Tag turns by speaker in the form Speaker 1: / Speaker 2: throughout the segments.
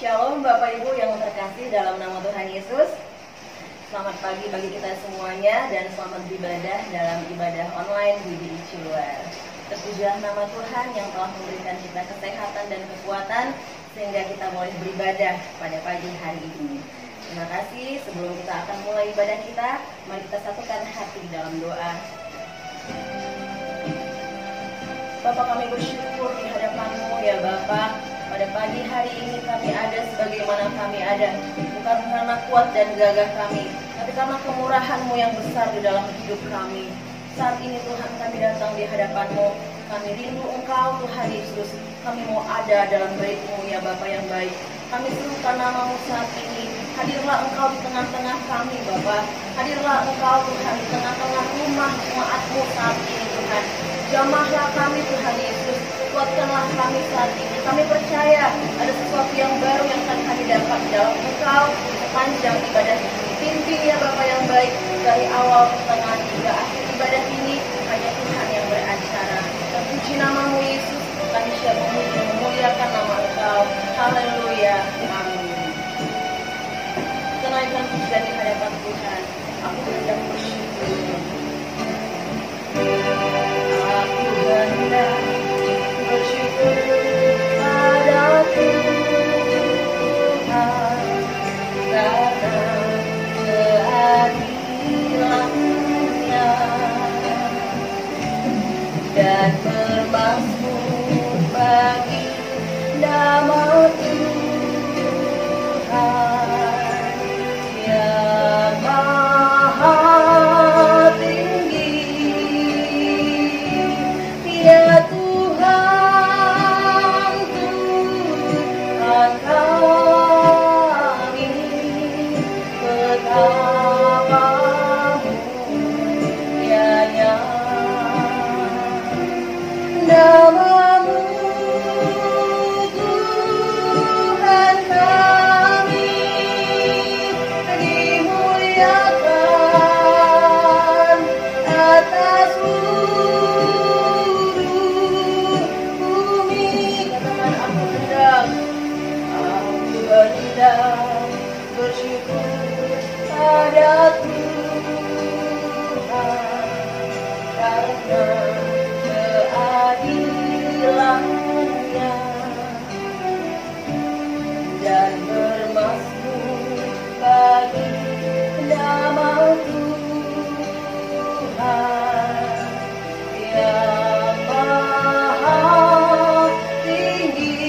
Speaker 1: Shalom Bapak Ibu yang terkasih dalam nama Tuhan Yesus. Selamat pagi bagi kita semuanya dan selamat beribadah dalam ibadah online di Ciluar. Terpujilah nama Tuhan yang telah memberikan kita kesehatan dan kekuatan sehingga kita boleh beribadah pada pagi hari ini. Terima kasih. Sebelum kita akan mulai ibadah kita, mari kita satukan hati dalam doa. Bapak, kami bersyukur di hadapan-Mu ya Bapak. Pada pagi hari ini kami ada sebagaimana kami ada, bukan karena kuat dan gagah kami, tapi karena kemurahan-Mu yang besar di dalam hidup kami. Saat ini Tuhan, kami datang di hadapan-Mu, kami rindu Engkau Tuhan Yesus. Kami mau ada dalam bait-Mu ya Bapa yang baik. Kami serukan nama-Mu saat ini. Hadirlah Engkau di tengah-tengah kami Bapa. Hadirlah Engkau Tuhan di tengah-tengah rumah jemaat-Mu saat ini Tuhan. Jamahlah kami Tuhan Yesus. Kuatkanlah kami saat ini. Kami percaya ada sesuatu yang baru yang akan kami dapat dalam Engkau sepanjang ibadah ini. Pimpin ya Bapa yang baik, dari awal, pertengahan hingga akhir ibadah ini hanya Tuhan yang beracara. Terpuji nama-Mu Yesus. Kami siap memuji, memuliakan nama Engkau. Haleluya. Amin. Kita naikkan pujian di hadapan Tuhan. Aku hendak bersyukur. Aku hendak bersyukur pada Tuhan karena keadilan-Nya dan bermazmur bagi nama Tuhan yang maha tinggi. Ya Tuhan, Tuhan kami, betapa mulianya nama-Mu, Tuhan kami, dimuliakan atas seluruh bumi. Katakan, aku hendak bersyukur pada Tuhan karena keadilan-Nya dan bermazmur bagi nama Tuhan yang maha tinggi.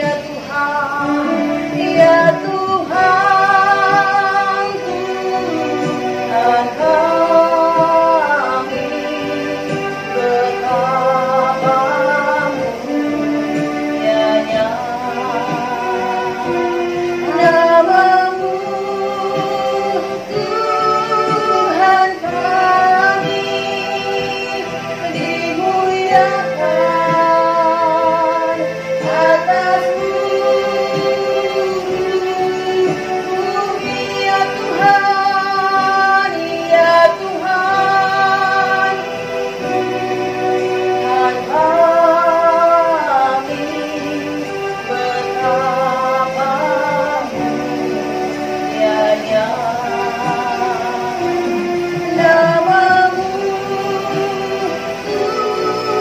Speaker 1: Ya Tuhan, ya Tuhan, Tuhan kami, betapa mulianya nama-Mu, Tuhan kami, dimuliakan atas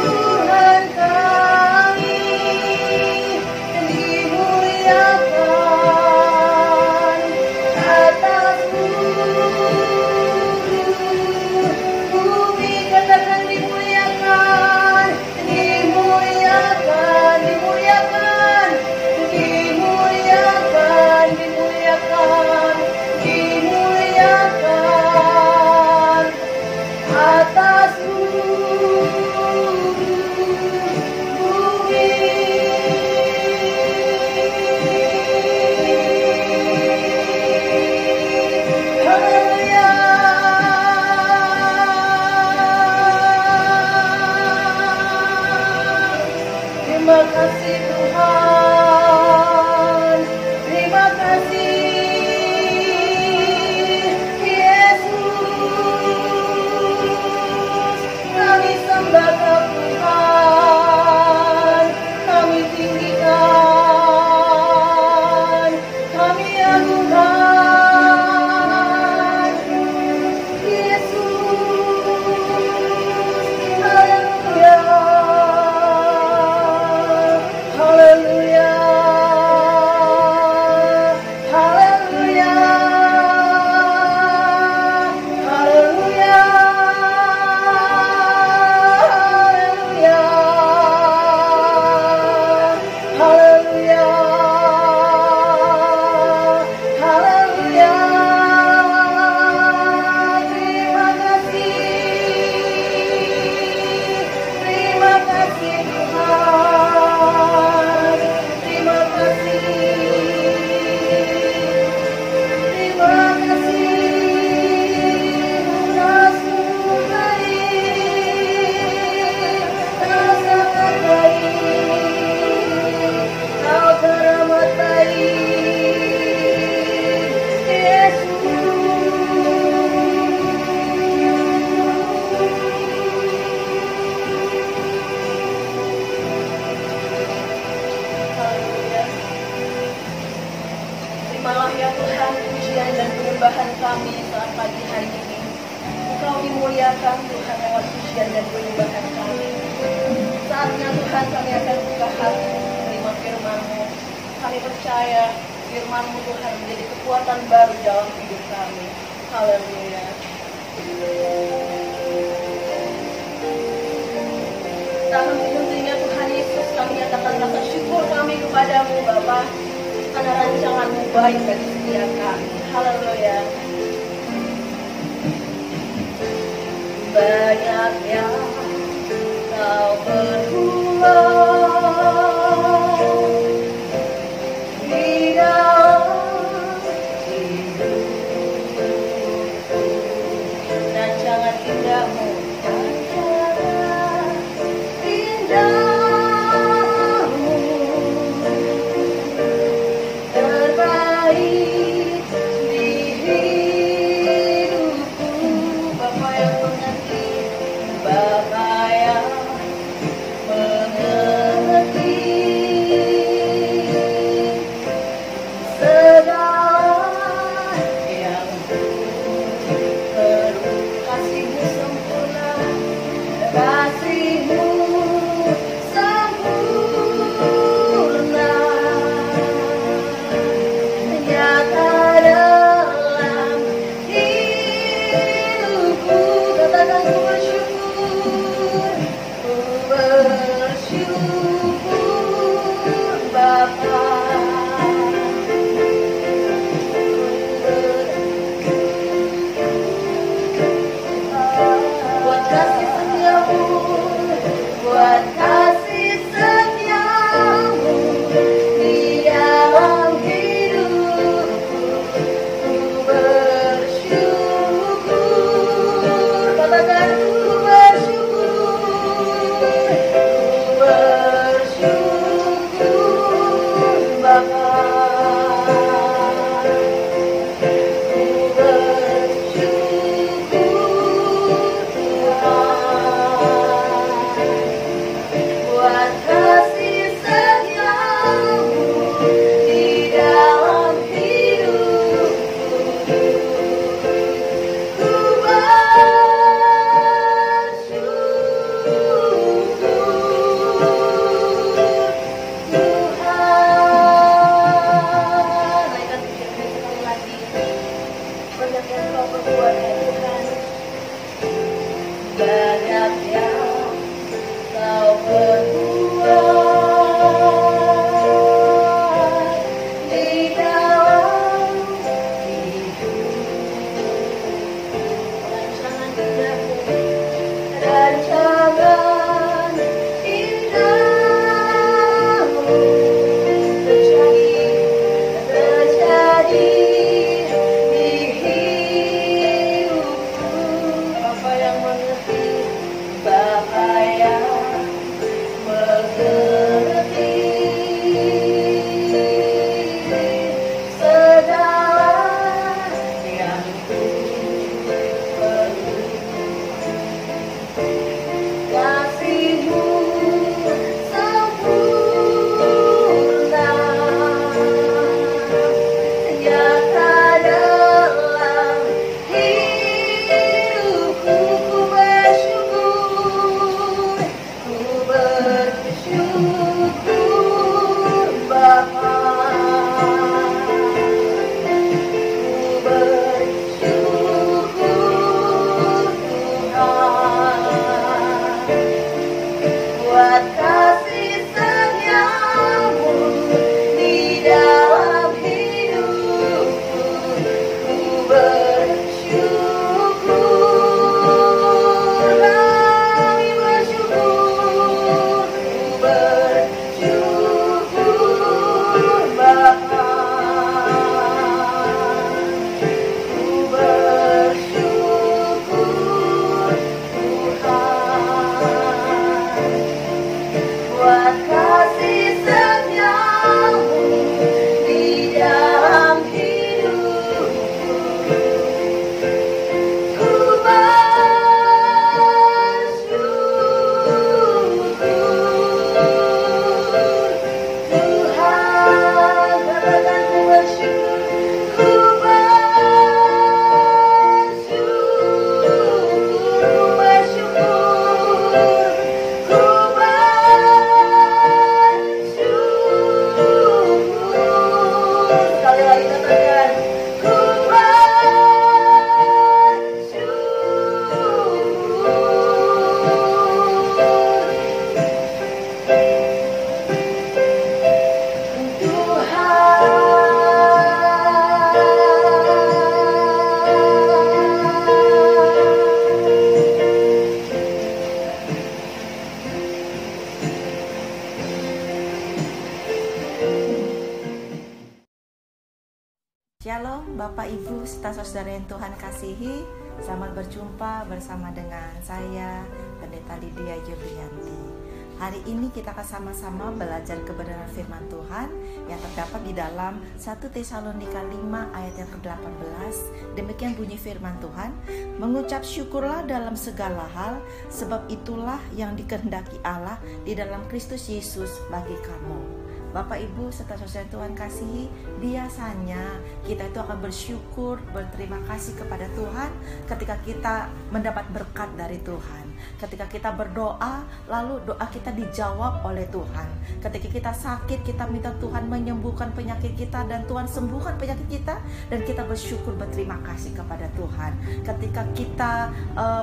Speaker 1: Tuhan kami saat pagi hari ini. Engkau dimuliakan Tuhan lewat pujian dan penyembahan kami. Saatnya Tuhan kami akan buka hati menerima firman-Mu. Kami percaya firman-Mu Tuhan menjadi kekuatan baru dalam hidup kami. Haleluya. Tak henti-hentinya Tuhan Yesus, kami nyatakan rasa syukur kami kepada-Mu Bapa, karena rancangan-Mu baik bagi setiap kami. Haleluya. Banyak yang Kau berbuat di dalam hidupku, rancangan indah-Mu, rancangan indah-Mu terbaik di hidupku. Bapa yang mengerti, Bapa
Speaker 2: Shalom Bapak Ibu serta saudara yang Tuhan kasihi. Selamat berjumpa bersama dengan saya Pendeta Lydia Julianti. Hari ini kita akan sama-sama belajar kebenaran firman Tuhan yang terdapat di dalam 1 Tesalonika 5 ayat yang ke-18. Demikian bunyi firman Tuhan, mengucap syukurlah dalam segala hal, sebab itulah yang dikehendaki Allah di dalam Kristus Yesus bagi kamu. Bapak Ibu serta saudara Tuhan kasihi, biasanya kita itu akan bersyukur, berterima kasih kepada Tuhan ketika kita mendapat berkat dari Tuhan. Ketika kita berdoa, lalu doa kita dijawab oleh Tuhan. Ketika kita sakit, kita minta Tuhan menyembuhkan penyakit kita dan Tuhan sembuhkan penyakit kita, dan kita bersyukur, berterima kasih kepada Tuhan. Ketika kita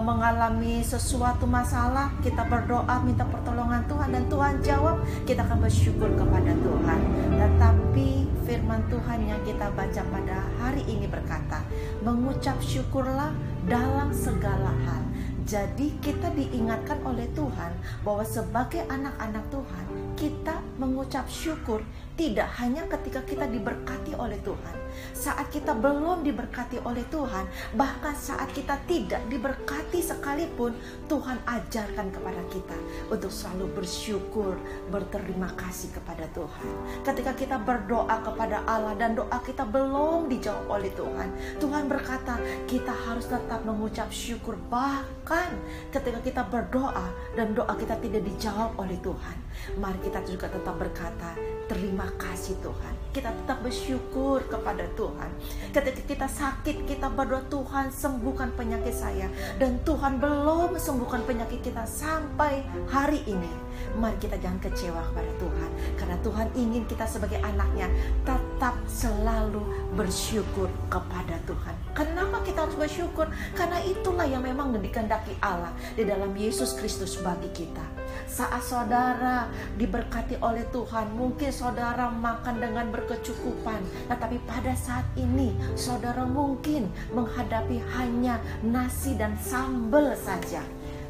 Speaker 2: mengalami sesuatu masalah, kita berdoa minta pertolongan Tuhan dan Tuhan jawab, kita akan bersyukur kepada Tuhan. Tetapi firman Tuhan yang kita baca pada hari ini berkata, mengucap syukurlah dalam segala hal. Jadi kita diingatkan oleh Tuhan bahwa sebagai anak-anak Tuhan, kita mengucap syukur tidak hanya ketika kita diberkati oleh Tuhan. Saat kita belum diberkati oleh Tuhan, bahkan saat kita tidak diberkati sekalipun, Tuhan ajarkan kepada kita untuk selalu bersyukur, berterima kasih kepada Tuhan. Ketika kita berdoa kepada Allah dan doa kita belum dijawab oleh Tuhan, Tuhan berkata kita harus tetap mengucap syukur. Bahkan ketika kita berdoa dan doa kita tidak dijawab oleh Tuhan, mari kita juga tetap berkata, terima kasih Tuhan. Kita tetap bersyukur kepada Tuhan. Ketika kita sakit, kita berdoa, Tuhan sembuhkan penyakit saya. Dan Tuhan belum sembuhkan penyakit kita sampai hari ini. Mari kita jangan kecewa kepada Tuhan. Karena Tuhan ingin kita sebagai anaknya tetap selalu bersyukur kepada Tuhan. Kenapa kita harus bersyukur? Karena itulah yang memang dikehendaki Allah di dalam Yesus Kristus bagi kita. Saat saudara diberkati oleh Tuhan, mungkin saudara makan dengan berkecukupan. Tetapi pada saat ini saudara mungkin menghadapi hanya nasi dan sambal saja.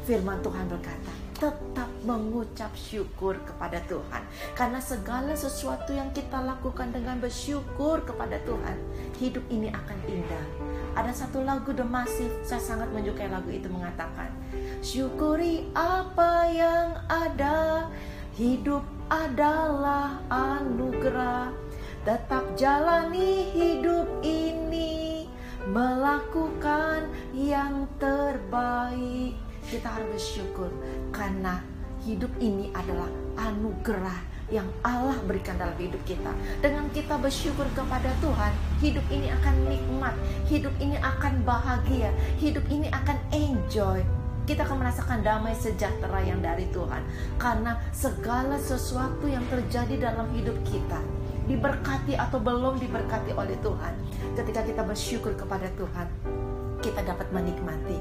Speaker 2: Firman Tuhan berkata, tetap mengucap syukur kepada Tuhan. Karena segala sesuatu yang kita lakukan dengan bersyukur kepada Tuhan, hidup ini akan indah. Ada satu lagu The Massive, saya sangat menyukai lagu itu, mengatakan, syukuri apa yang ada, hidup adalah anugerah. Tetap jalani hidup ini, melakukan yang terbaik. Kita harus bersyukur karena hidup ini adalah anugerah yang Allah berikan dalam hidup kita. Dengan kita bersyukur kepada Tuhan, hidup ini akan nikmat, hidup ini akan bahagia, hidup ini akan enjoy. Kita akan merasakan damai sejahtera yang dari Tuhan. Karena segala sesuatu yang terjadi dalam hidup kita, diberkati atau belum diberkati oleh Tuhan, ketika kita bersyukur kepada Tuhan, kita dapat menikmati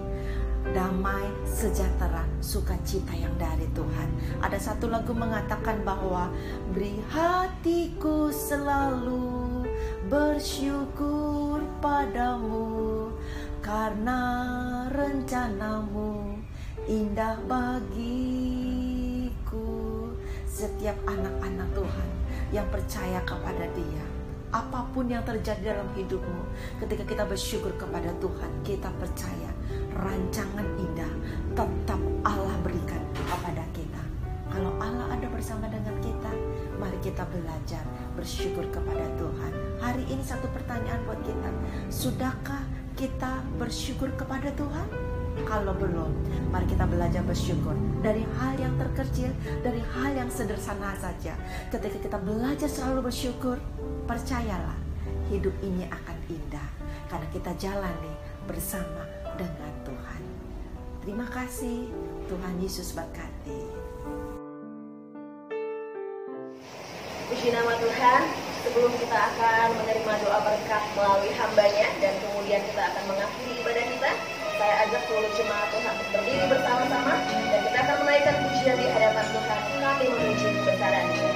Speaker 2: damai, sejahtera, sukacita yang dari Tuhan. Ada satu lagu mengatakan bahwa beri hatiku selalu bersyukur padamu, karena rencanamu indah bagiku. Setiap anak-anak Tuhan yang percaya kepada Dia, apapun yang terjadi dalam hidupmu, ketika kita bersyukur kepada Tuhan, kita percaya rancangan indah tetap Allah berikan kepada kita. Kalau Allah ada bersama dengan kita, mari kita belajar bersyukur kepada Tuhan. Hari ini satu pertanyaan buat kita, sudahkah kita bersyukur kepada Tuhan? Kalau belum, mari kita belajar bersyukur dari hal yang terkecil, dari hal yang sederhana saja. Ketika kita belajar selalu bersyukur, percayalah hidup ini akan indah karena kita jalani bersama dengan Tuhan. Terima kasih, Tuhan Yesus berkati.
Speaker 1: Puji nama Tuhan. Sebelum kita akan menerima doa berkat melalui hambanya dan kemudian kita akan mengakhiri ibadah kita, saya ajak seluruh jemaat Tuhan untuk berdiri bersama-sama dan kita akan menaikkan pujian di hadapan Tuhan. Kami memuji kebesaran-Nya.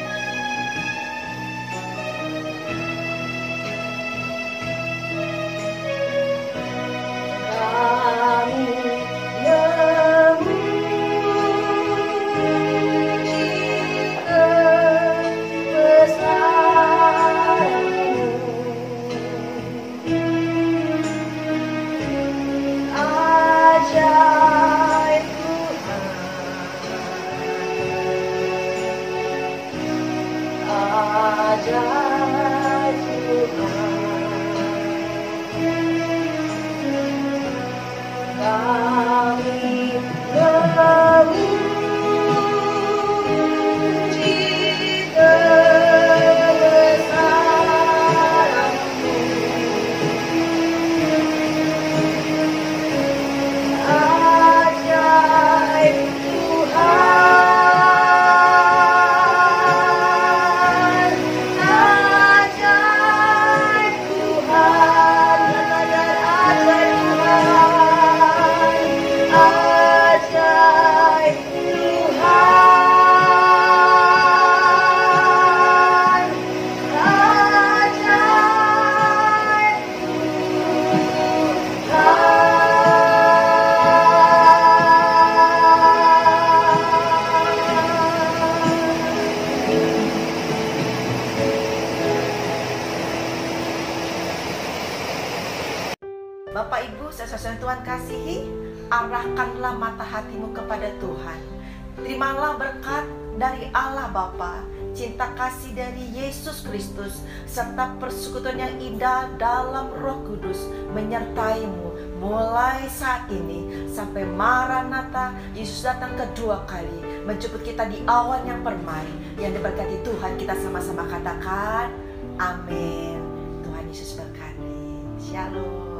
Speaker 1: ajaib Tuhan. Kami memuji kebesaran-Mu, ajaib Tuhan, ajaib Tuhan, ajaib Tuhan, ajaib Tuhan,
Speaker 2: Bapak Ibu, saudara Tuhan kasihi, arahkanlah mata hatimu kepada Tuhan. Terimalah berkat dari Allah Bapa, cinta kasih dari Yesus Kristus, serta persekutuan yang indah dalam Roh Kudus menyertaimu mulai saat ini sampai Maranatha, Yesus datang kedua kali menjemput kita di awan yang permai. Yang diberkati Tuhan, kita sama-sama katakan amin. Tuhan Yesus berkati. Shalom.